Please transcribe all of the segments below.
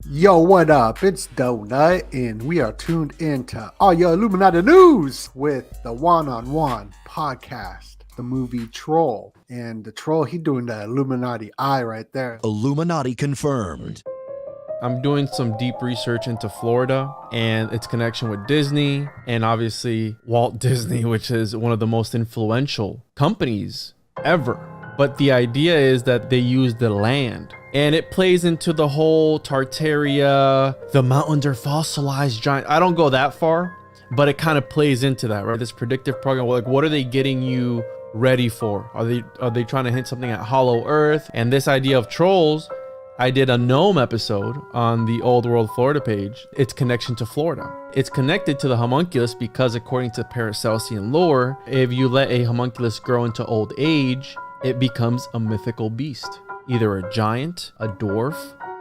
Yo, what up? It's DoeNut, and we are tuned into all your Illuminati news with the one-on-one podcast, the movie Troll. And the troll, he doing the Illuminati eye right there. Illuminati confirmed. I'm doing some deep research into Florida and its connection with Disney and obviously Walt Disney, which is one of the most influential companies ever. But the idea is that they use the land. And it plays into the whole Tartaria, the mountains are fossilized giant. I don't go that far, but it kind of plays into that, right? This predictive program, like what are they getting you ready for? Are they trying to hint something at Hollow Earth? And this idea of trolls, I did a gnome episode on the Old World Florida page. Its connection to Florida. It's connected to the homunculus because according to Paracelsian lore, if you let a homunculus grow into old age, it becomes a mythical beast. Either a giant, a dwarf,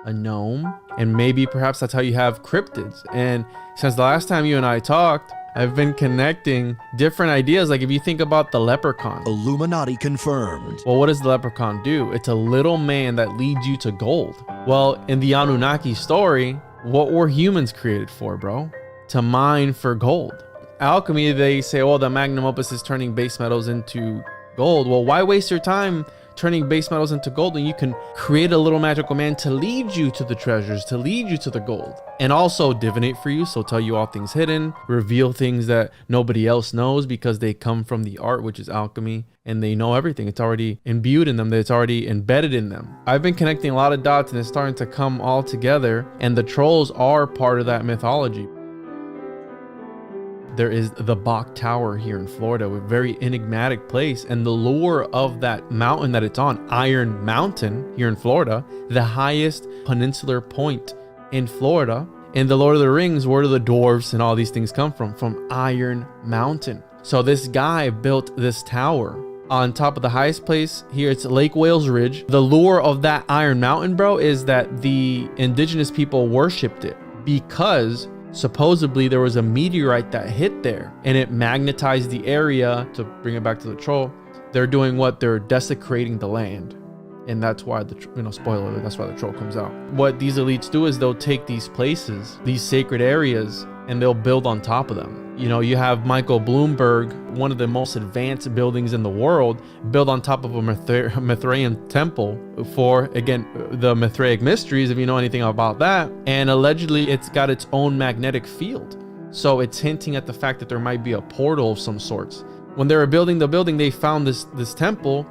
a gnome, and maybe perhaps that's how you have cryptids. And since the last time you and I talked, I've been connecting different ideas. Like if you think about the leprechaun. Illuminati confirmed. Well, what does the leprechaun do? It's a little man that leads you to gold. Well, in the Anunnaki story, what were humans created for, bro? To mine for gold. Alchemy, they say, oh, the magnum opus is turning base metals into gold. Well, why waste your time turning base metals into gold when you can create a little magical man to lead you to the treasures, to lead you to the gold, and also divinate for you, so tell you all things hidden, reveal things that nobody else knows because they come from the art, which is alchemy, and they know everything. It's already imbued in them, it's already embedded in them. I've been connecting a lot of dots and it's starting to come all together, and the trolls are part of that mythology. There is the Bach Tower here in Florida, a very enigmatic place. And the lure of that mountain that it's on, Iron Mountain here in Florida, the highest peninsular point in Florida. In the Lord of the Rings, where do the dwarves and all these things come from? From Iron Mountain. So this guy built this tower on top of the highest place here. It's Lake Wales Ridge. The lure of that Iron Mountain, bro, is that the indigenous people worshipped it because supposedly there was a meteorite that hit there and it magnetized the area. To bring it back to the troll, they're doing what? They're desecrating the land. And that's why spoiler alert, that's why the troll comes out. What these elites do is they'll take these places, these sacred areas, and they'll build on top of them. You know, you have Michael Bloomberg, one of the most advanced buildings in the world, built on top of a Mithraean temple for, again, the Mithraic mysteries, if you know anything about that. And allegedly, it's got its own magnetic field. So it's hinting at the fact that there might be a portal of some sorts. When they were building the building, they found this temple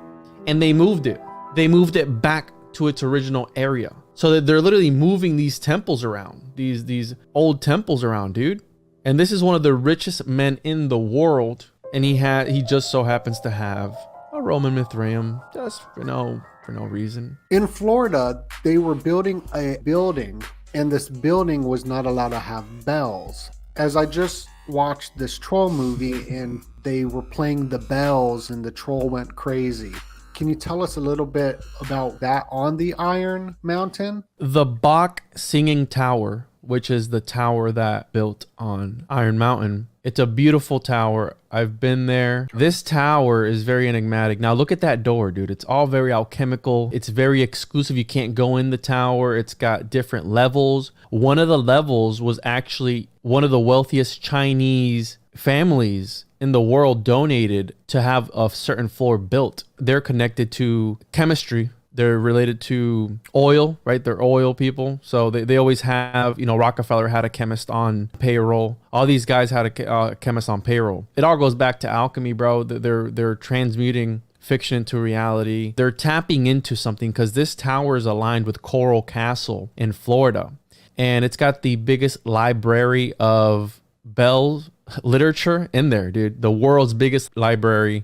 and they moved it. They moved it back to its original area. So that they're literally moving these temples around, these old temples around, dude. And this is one of the richest men in the world, and he just so happens to have a Roman Mithraeum, just for no reason. In Florida, they were building a building, and this building was not allowed to have bells. As I just watched this troll movie, and they were playing the bells, and the troll went crazy. Can you tell us a little bit about that on the Iron Mountain? The Bach Singing Tower, which is the tower that built on Iron Mountain. It's a beautiful tower. I've been there. This tower is very enigmatic. Now look at that door, dude. It's all very alchemical. It's very exclusive. You can't go in the tower. It's got different levels. One of the levels was actually one of the wealthiest Chinese families in the world donated to have a certain floor built. They're connected to chemistry. They're related to oil, right? They're oil people. So they always have, Rockefeller had a chemist on payroll. All these guys had a chemist on payroll. It all goes back to alchemy, bro. They're transmuting fiction into reality. They're tapping into something because this tower is aligned with Coral Castle in Florida. And it's got the biggest library of Bell literature in there, dude. The world's biggest library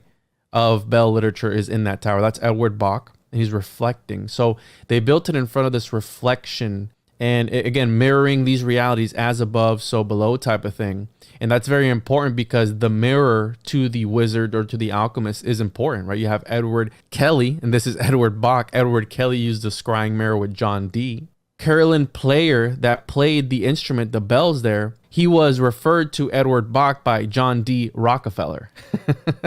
of Bell literature is in that tower. That's Edward Bach. And he's reflecting. So they built it in front of this reflection and again, mirroring these realities as above, so below type of thing. And that's very important because the mirror to the wizard or to the alchemist is important, right? You have Edward Kelly, and this is Edward Bach. Edward Kelly used the scrying mirror with John Dee. Carolyn Player that played the instrument, the bells there, he was referred to Edward Bach by John D. Rockefeller,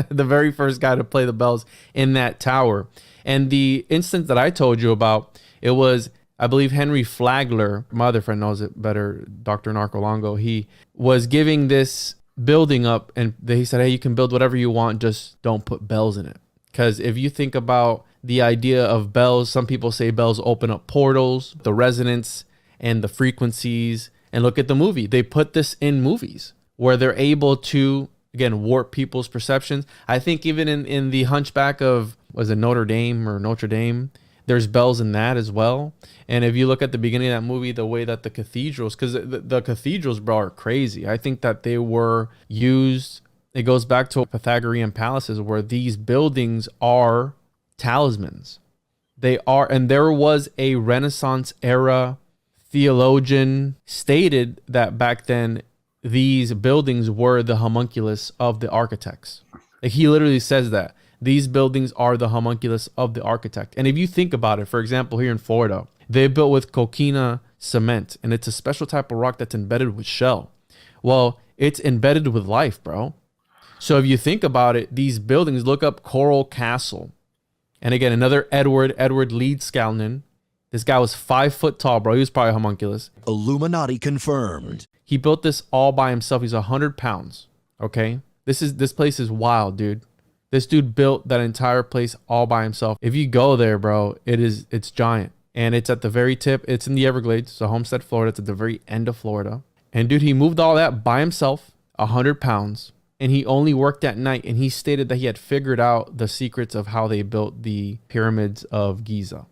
the very first guy to play the bells in that tower. And the instance that I told you about, it was I believe Henry Flagler, my other friend knows it better, Dr. Narcolongo, he was giving this building up, and he said, hey, you can build whatever you want, just don't put bells in it. Because if you think about the idea of bells, some people say bells open up portals, the resonance and the frequencies. And look at the movie. They put this in movies where they're able to, again, warp people's perceptions. I think even in the Hunchback of, was it Notre Dame? There's bells in that as well. And if you look at the beginning of that movie, the way that the cathedrals, because the cathedrals, bro, are crazy. I think that they were used, it goes back to Pythagorean palaces where these buildings are talismans. They are, and there was a Renaissance era theologian stated that back then these buildings were the homunculus of the architects. Like he literally says that. These buildings are the homunculus of the architect. And if you think about it, for example, here in Florida, they built with coquina cement, and it's a special type of rock that's embedded with shell. Well, it's embedded with life, bro. So if you think about it, these buildings, look up Coral Castle. And again, another Edward Leedskalnin. This guy was 5 foot tall, bro. He was probably a homunculus. Illuminati confirmed. He built this all by himself. He's 100 pounds. Okay. This place is wild, dude. This dude built that entire place all by himself. If you go there, bro, it's giant. And it's at the very tip. It's in the Everglades. So Homestead, Florida. It's at the very end of Florida. And dude, he moved all that by himself, 100 pounds. And he only worked at night. And he stated that he had figured out the secrets of how they built the pyramids of Giza.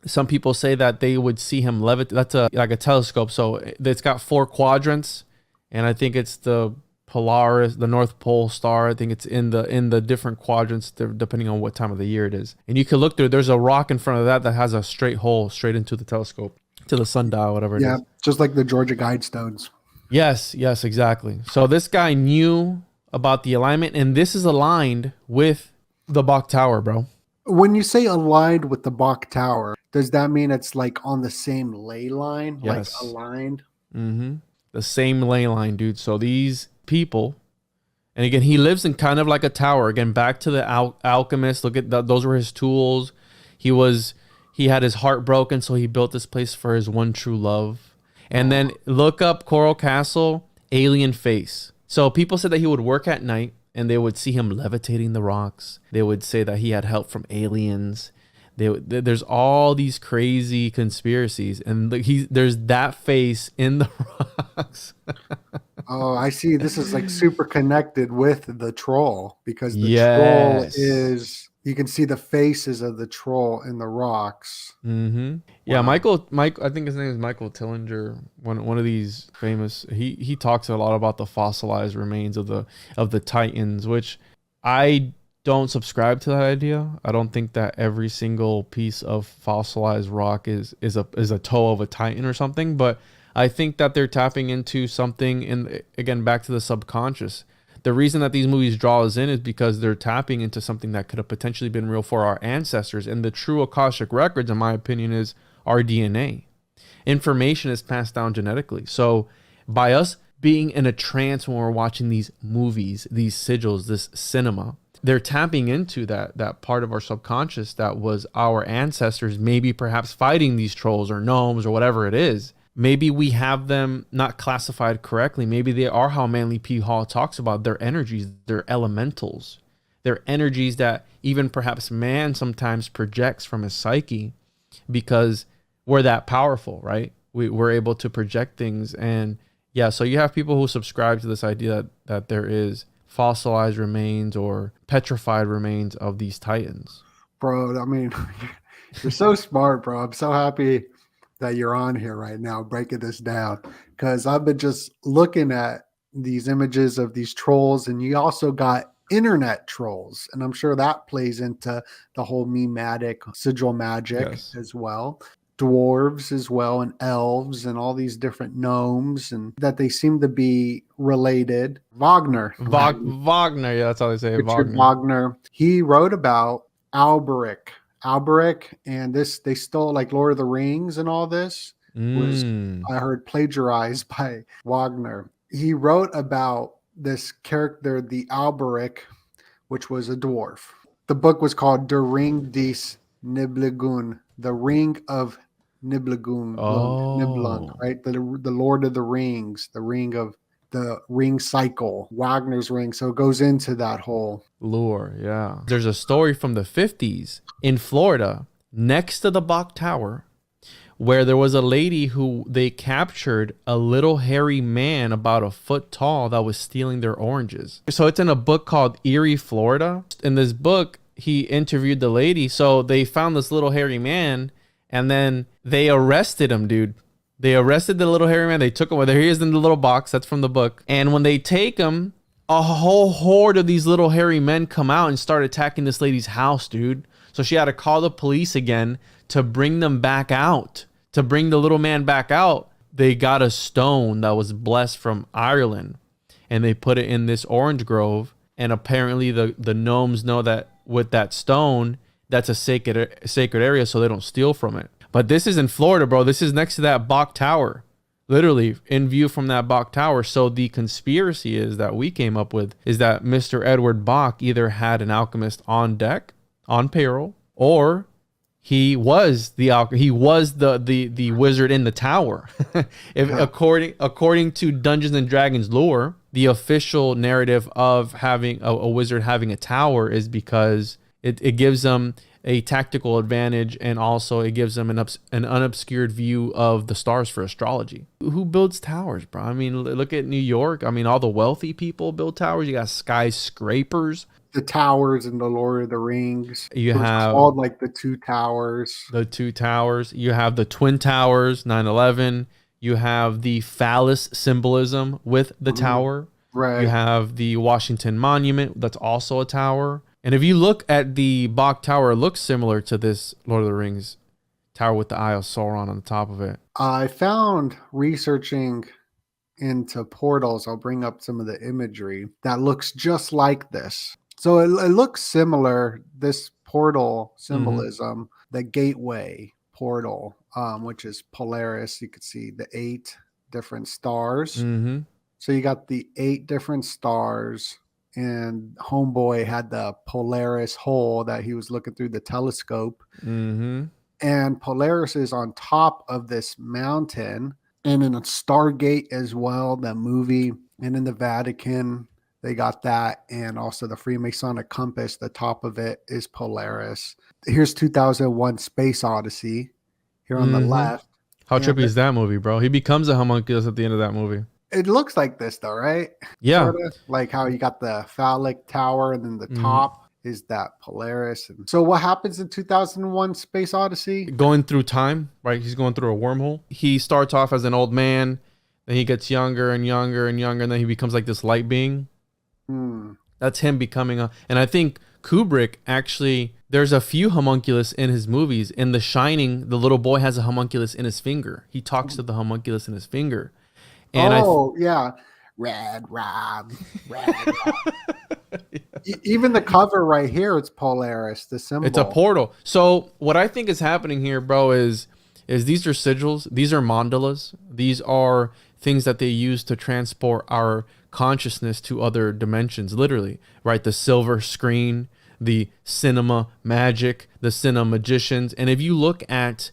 Some people say that they would see him levitate. That's like a telescope. So it's got 4 quadrants. And I think it's the Polaris, the North Pole star. I think it's in the different quadrants depending on what time of the year it is. And you can look through. There's a rock in front of that has a straight hole straight into the telescope, to the sundial, whatever it is. Yeah, just like the Georgia Guidestones. Yes, exactly. So this guy knew about the alignment, and this is aligned with the Bok Tower, bro. When you say aligned with the Bok Tower, does that mean it's like on the same ley line? Yes. Like aligned? Mm-hmm. The same ley line, dude. So these people, and again, he lives in kind of like a tower. Again, back to the alchemist. Look at those were his tools. He had his heart broken, so he built this place for his one true love. And then look up Coral Castle, alien face. So people said that he would work at night and they would see him levitating the rocks. They would say that he had help from aliens. There's all these crazy conspiracies, and there's that face in the rocks. Oh, I see. This is like super connected with the troll, because the troll is, you can see the faces of the troll in the rocks. Mm-hmm. Yeah, wow. Mike, I think his name is Michael Tillinger. One of these famous. He talks a lot about the fossilized remains of the Titans, which I don't subscribe to that idea. I don't think that every single piece of fossilized rock is a toe of a Titan or something, but I think that they're tapping into something, and again, back to the subconscious. The reason that these movies draw us in is because they're tapping into something that could have potentially been real for our ancestors. And the true Akashic records, in my opinion, is our DNA. Information is passed down genetically. So by us being in a trance when we're watching these movies, these sigils, this cinema, they're tapping into that part of our subconscious that was our ancestors, maybe perhaps fighting these trolls or gnomes or whatever it is. Maybe we have them not classified correctly. Maybe they are how Manly P. Hall talks about their energies, their elementals. They're energies that even perhaps man sometimes projects from his psyche, because we're that powerful, right? We're able to project things. And yeah, so you have people who subscribe to this idea that there is fossilized remains or petrified remains of these Titans. Bro, I mean, you're so smart, bro. I'm so happy that you're on here right now breaking this down, because I've been just looking at these images of these trolls, and you also got internet trolls, and I'm sure that plays into the whole memetic sigil magic as well. Dwarves as well, and elves, and all these different gnomes, and that they seem to be related. Wagner, yeah, that's how they say it. Wagner. He wrote about Alberic, and they stole like Lord of the Rings, and all this was, I heard, plagiarized by Wagner. He wrote about this character, the Alberic, which was a dwarf. The book was called Der Ring des Nibelungen, the Ring of Nibelung, Nibelung, Oh, right? The Lord of the Rings, the ring cycle, Wagner's ring. So it goes into that whole. lure. Yeah. There's a story from the 50s in Florida next to the Bok Tower where there was a lady who they captured a little hairy man about a foot tall that was stealing their oranges. So it's in a book called Erie, Florida. In this book, he interviewed the lady. So they found this little hairy man and then they arrested him, dude. They arrested the little hairy man. They took him. Well, there he is in the little box. That's from the book. And when they take him, a whole horde of these little hairy men come out and start attacking this lady's house, dude. So she had to call the police again to bring them back out. To bring the little man back out, they got a stone that was blessed from Ireland and they put it in this orange grove. And apparently the gnomes know that with that stone, that's a sacred area, so they don't steal from it. But this is in Florida, bro. This is next to that Bok Tower, literally in view from that Bok Tower. So the conspiracy is that we came up with is that Mr. Edward Bok either had an alchemist on deck, on payroll, or he was the wizard in the tower. According to Dungeons and Dragons lore, the official narrative of having a wizard having a tower is because it gives them a tactical advantage, and also it gives them an unobscured view of the stars for astrology. Who builds towers, bro? I mean, look at New York. I mean, all the wealthy people build towers. You got skyscrapers. The towers in the Lord of the Rings. You have called like the two towers. The two towers. You have the Twin Towers, 9/11. You have the phallus symbolism with the tower. Right. You have the Washington Monument. That's also a tower. And if you look at the Bok Tower, it looks similar to this Lord of the Rings tower with the Eye of Sauron on the top of it. I found researching into portals, I'll bring up some of the imagery that looks just like this. So it looks similar, this portal symbolism, the gateway portal, which is Polaris. You could see the 8 different stars. So you got the 8 different stars, and Homeboy had the Polaris hole that he was looking through the telescope. And Polaris is on top of this mountain, and in a Stargate as well, the movie, and in the Vatican. They got that, and also the Freemasonic compass. The top of it is Polaris. Here's 2001 Space Odyssey here on the left. How trippy is that movie, bro? He becomes a homunculus at the end of that movie. It looks like this, though, right? Yeah. Sorta? Like how you got the phallic tower, and then the top is that Polaris. And so what happens in 2001 Space Odyssey? Going through time, right? He's going through a wormhole. He starts off as an old man, then he gets younger and younger and younger, and then he becomes like this light being. That's him becoming and I think Kubrick actually, there's a few homunculus in his movies. In The Shining, the little boy has a homunculus in his finger. He talks to the homunculus in his finger. And yeah. Red Rob. Even the cover right here, it's Polaris, the symbol. It's a portal. So what I think is happening here, bro, is these are sigils. These are mandalas. These are things that they use to transport our consciousness to other dimensions, literally, right? The silver screen, the cinema magic, the cinema magicians. And if you look at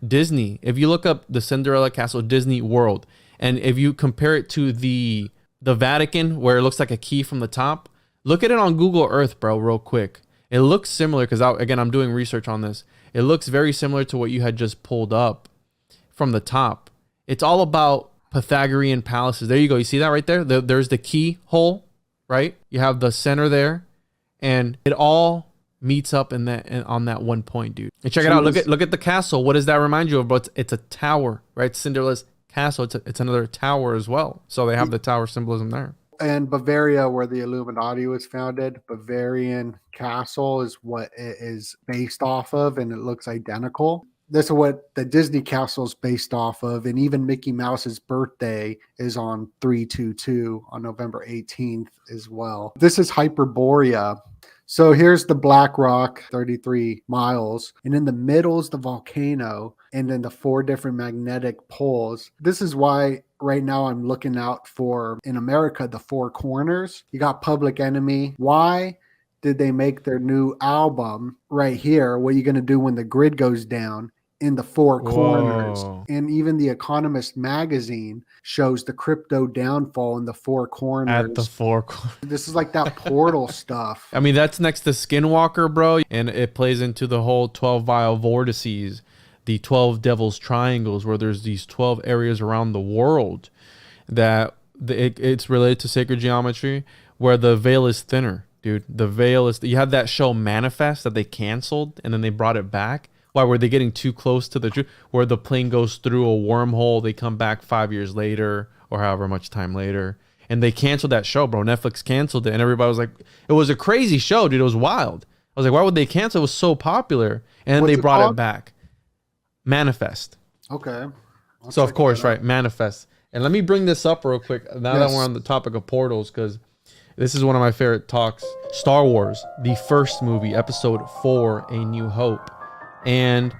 Disney, if you look up the Cinderella Castle Disney World, and if you compare it to the Vatican, where it looks like a key from the top, look at it on Google Earth, bro, real quick. It looks similar, because again, I'm doing research on this. It looks very similar to what you had just pulled up from the top. It's all about Pythagorean palaces. There you go. You see that right there? There's the keyhole, right? You have the center there, and it all meets up in that on that one point, dude. And check it out. Look at the castle. What does that remind you of? But it's a tower, right? Cinderella's castle. It's another tower as well. So they have the tower symbolism there. And Bavaria, where the Illuminati was founded, Bavarian Castle is what it is based off of, and it looks identical. This is what the Disney Castle is based off of, and even Mickey Mouse's birthday is on 3/22 on November 18th as well. This is Hyperborea. So here's the Black Rock, 33 miles, and in the middle is the volcano, and then the 4 different magnetic poles. This is why right now I'm looking out for, in America, the 4 corners. You got Public Enemy. Why did they make their new album right here? What are you going to do when the grid goes down? in the four corners. Whoa. And even the Economist magazine shows the crypto downfall in the four At the corners. four corners. This is like that portal stuff. I mean, that's next to Skinwalker, bro. And it plays into the whole 12 vial vortices, the 12 devil's triangles, where there's these 12 areas around the world that it's related to sacred geometry, where the veil is thinner, dude. The veil is, you have that show Manifest that they canceled and then they brought it back. Why were they getting too close to the truth? Where the plane goes through a wormhole, they come back 5 years later or however much time later. And they canceled that show, bro. Netflix canceled it. And everybody was like, it was a crazy show, dude. It was wild. I was like, why would they cancel? It was so popular. And then What's they it brought called? it back. Manifest. Okay. I'll So, of check course, that out. right, Manifest. And let me bring this up real quick now that Yes. we're on the topic of portals, because this is one of my favorite talks. Star Wars, the first movie, episode 4, A New Hope. And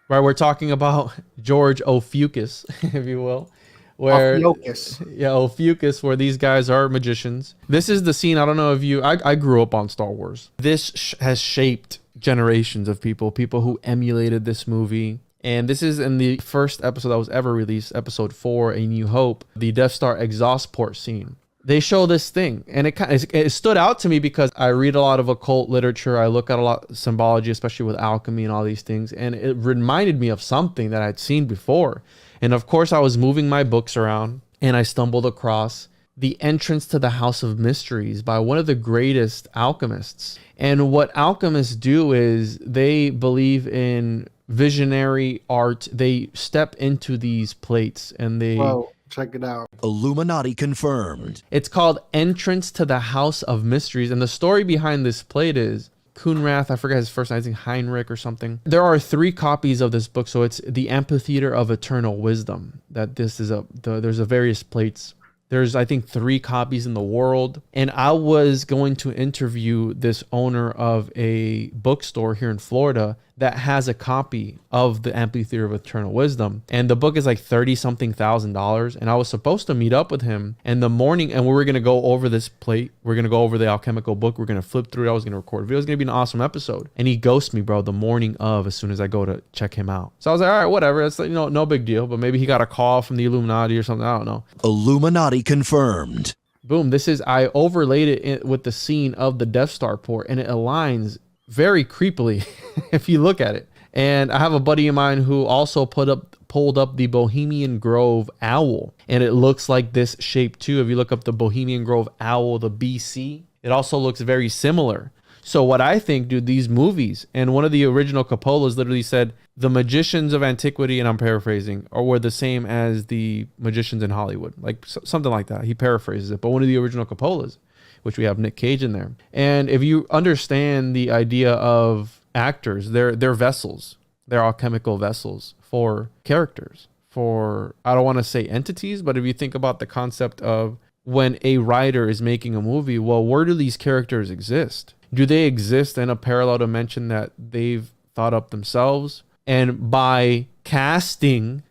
right, we're talking about George Ophiuchus, if you will. Where Ophiuchus. yeah, Ophiuchus, where these guys are magicians. This is the scene. I don't know if you, I grew up on Star Wars. This has shaped generations of people who emulated this movie. And this is in the first episode that was ever released, episode 4, A New Hope, the Death Star exhaust port scene. They show this thing, and it stood out to me because I read a lot of occult literature. I look at a lot of symbology, especially with alchemy and all these things, and it reminded me of something that I'd seen before. And of course, I was moving my books around, and I stumbled across The Entrance to the House of Mysteries by one of the greatest alchemists. And what alchemists do is they believe in visionary art. They step into these plates and they... Whoa, check it out. Illuminati confirmed. It's called Entrance to the House of Mysteries. And the story behind this plate is Kunrath, I forget his first name, I think Heinrich or something. There are 3 copies of this book. So it's the Amphitheater of Eternal Wisdom. That this is there's a various plates. There's, I think, 3 copies in the world. And I was going to interview this owner of a bookstore here in Florida that has a copy of the Amphitheater of Eternal Wisdom. And the book is like $30,000. And I was supposed to meet up with him in the morning, and we were going to go over this plate. We're going to go over the alchemical book. We're going to flip through it. I was going to record a video. It was going to be an awesome episode. And he ghosted me, bro, the morning of, as soon as I go to check him out. So I was like, all right, whatever. It's like, no big deal. But maybe he got a call from the Illuminati or something. I don't know. Illuminati confirmed. Boom. I overlaid it with the scene of the Death Star port, and it aligns very creepily if you look at it. And I have a buddy of mine who also pulled up the Bohemian Grove owl, and it looks like this shape too. If you look up the Bohemian Grove owl, the BC, it also looks very similar. So what I think, dude, these movies, and one of the original Coppolas literally said the magicians of antiquity, and I'm paraphrasing, were the same as the magicians in Hollywood, like something like that. He paraphrases it, but one of the original Coppolas, which we have Nick Cage in there. And if you understand the idea of actors, they're vessels. They're alchemical vessels for characters, for, I don't want to say entities, but if you think about the concept of when a writer is making a movie, well, where do these characters exist? Do they exist in a parallel dimension that they've thought up themselves? And by casting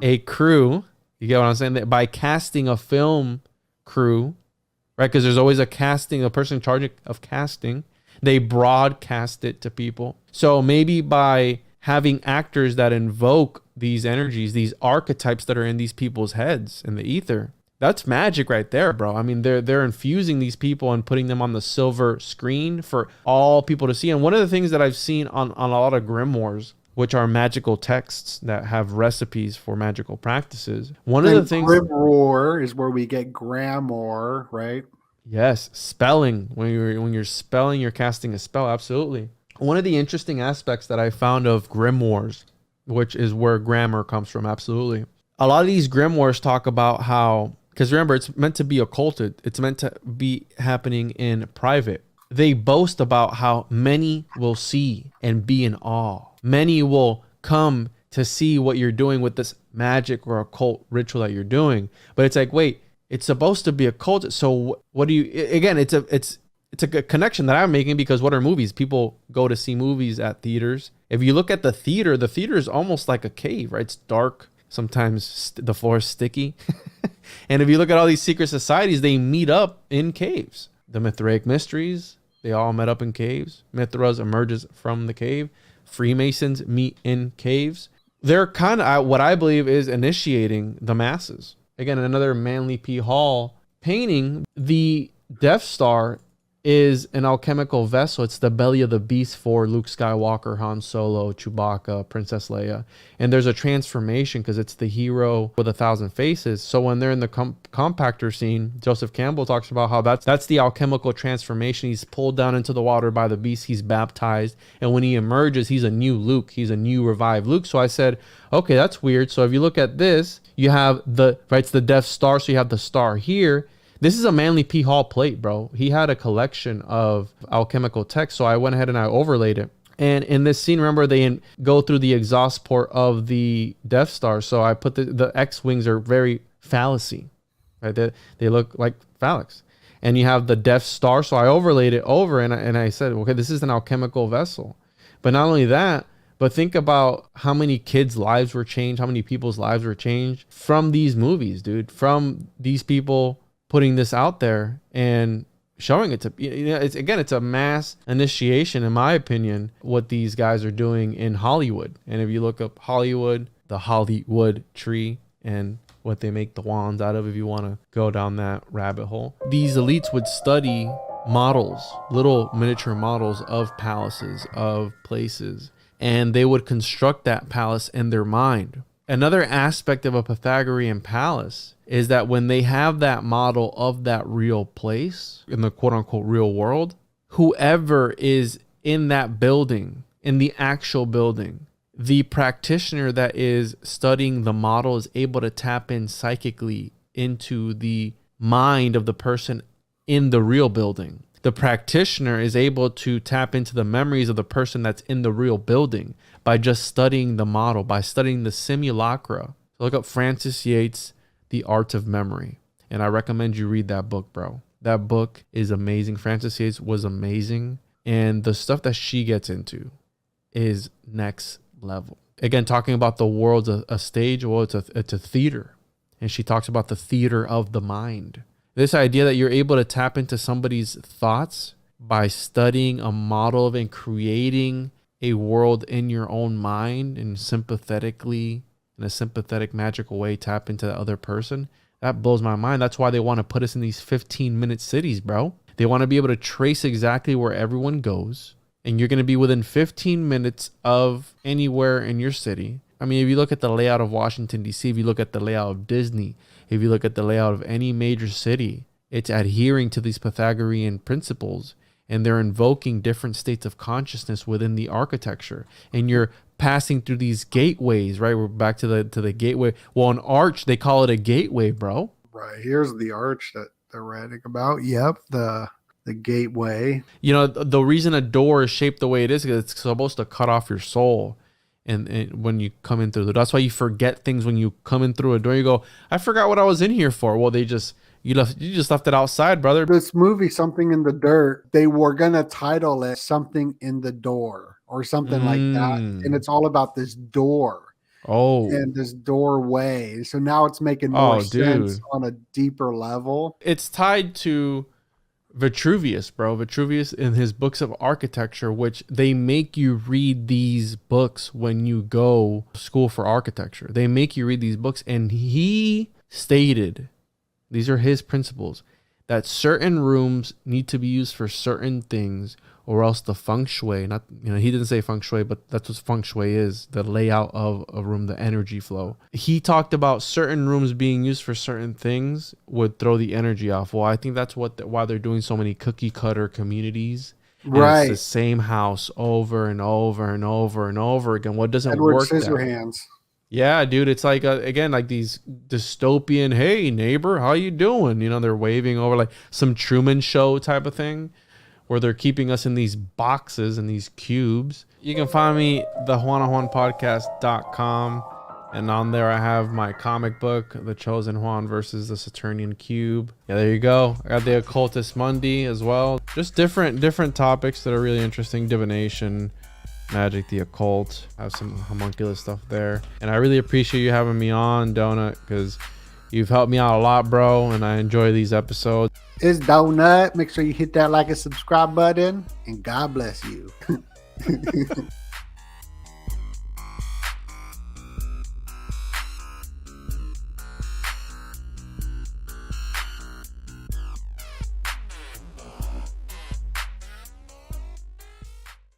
a crew, you get what I'm saying? By casting a film crew, right? Because there's always a person in charge of casting. They broadcast it to people. So maybe by having actors that invoke these energies, these archetypes that are in these people's heads in the ether, that's magic right there, bro. I mean, they're infusing these people and putting them on the silver screen for all people to see. And one of the things that I've seen on a lot of grimoires, which are magical texts that have recipes for magical practices. One of the things... Grimoire is where we get grammar, right? Yes, spelling. When you're spelling, you're casting a spell. Absolutely. One of the interesting aspects that I found of grimoires, which is where grammar comes from, absolutely. A lot of these grimoires talk about how, because remember, it's meant to be occulted. It's meant to be happening in private. They boast about how many will see and be in awe. Many will come to see what you're doing with this magic or occult ritual that you're doing. But it's like, wait, it's supposed to be occult. So what do you, again, it's a connection that I'm making, because what are movies? People go to see movies at theaters. If you look at the theater is almost like a cave, right? It's dark. Sometimes the floor is sticky. And if you look at all these secret societies, they meet up in caves. The Mithraic Mysteries, they all met up in caves. Mithras emerges from the cave. Freemasons meet in caves. They're kind of what I believe is initiating the masses. Again, another Manly P. Hall painting. The Death Star is an alchemical vessel. It's the belly of the beast for Luke Skywalker, Han Solo, Chewbacca, Princess Leia. And there's a transformation because it's the hero with 1,000 faces. So when they're in the compactor scene, Joseph Campbell talks about how that's the alchemical transformation. He's pulled down into the water by the beast. He's baptized. And when he emerges, he's a new Luke. He's a new revived Luke. So I said, okay, that's weird. So if you look at this, you have it's the Death Star. So you have the star here. This is a Manly P. Hall plate, bro. He had a collection of alchemical text, so I went ahead and I overlaid it. And in this scene, remember, they go through the exhaust port of the Death Star, so I put the X-wings are very phallic, right? They look like phallics. And you have the Death Star, so I overlaid it over, and I said, okay, this is an alchemical vessel. But not only that, but think about how many kids' lives were changed, how many people's lives were changed from these movies, dude, from these people putting this out there and showing it to, it's a mass initiation, in my opinion, what these guys are doing in Hollywood. And if you look up Hollywood, the Hollywood tree, and what they make the wands out of, if you want to go down that rabbit hole, these elites would study models, little miniature models of palaces, of places, and they would construct that palace in their mind. Another aspect of a Pythagorean palace is that when they have that model of that real place in the quote unquote real world, whoever is in that building, in the actual building, the practitioner that is studying the model is able to tap in psychically into the mind of the person in the real building. The practitioner is able to tap into the memories of the person that's in the real building by just studying the model, by studying the simulacra. So look up Francis Yates' The Art of Memory. And I recommend you read that book, bro. That book is amazing. Francis Yates was amazing. And the stuff that she gets into is next level. Again, talking about the world's a stage, well, it's a theater. And she talks about the theater of the mind. This idea that you're able to tap into somebody's thoughts by studying a model of and creating a world in your own mind and sympathetically, in a sympathetic, magical way, tap into the other person. That blows my mind. That's why they want to put us in these 15-minute cities, bro. They want to be able to trace exactly where everyone goes. And you're going to be within 15 minutes of anywhere in your city. I mean, if you look at the layout of Washington, D.C., if you look at the layout of Disney, if you look at the layout of any major city, it's adhering to these Pythagorean principles, and they're invoking different states of consciousness within the architecture. And you're passing through these gateways, right? We're back to the gateway. Well, an arch, they call it a gateway, bro. Right. Here's the arch that they're writing about. Yep. The gateway. You know, the reason a door is shaped the way it is it's supposed to cut off your soul. And when you come in through that's why you forget things when you come in through a door. You go, I forgot what I was in here for. Well, you just left it outside, brother. This movie, Something in the Dirt, they were gonna title it Something in the Door or something like that, and it's all about this door. And this doorway. So now it's making more sense on a deeper level. It's tied to Vitruvius, bro. Vitruvius in his books of architecture, which they make you read these books when you go to school for architecture. They make you read these books, and he stated, these are his principles, that certain rooms need to be used for certain things, or else the feng shui, he didn't say feng shui, but that's what feng shui is, the layout of a room, the energy flow. He talked about certain rooms being used for certain things would throw the energy off. Well, I think that's why they're doing so many cookie cutter communities. Right. It's the same house over and over and over and over again. What doesn't Edward work? Scissorhands. Yeah, dude, it's like again, like these dystopian, hey neighbor, how you doing? They're waving over like some Truman Show type of thing, where they're keeping us in these boxes and these cubes. You can find me thejuanajuanpodcast.com, and on there I have my comic book, The Chosen Juan versus the Saturnian Cube. Yeah, there you go. I got the Occultist Monday as well. Just different topics that are really interesting. Divination, magic, the occult. I have some homunculus stuff there. And I really appreciate you having me on, DoeNut, because you've helped me out a lot, bro, and I enjoy these episodes. It's DoeNut. Make sure you hit that like and subscribe button, and God bless you.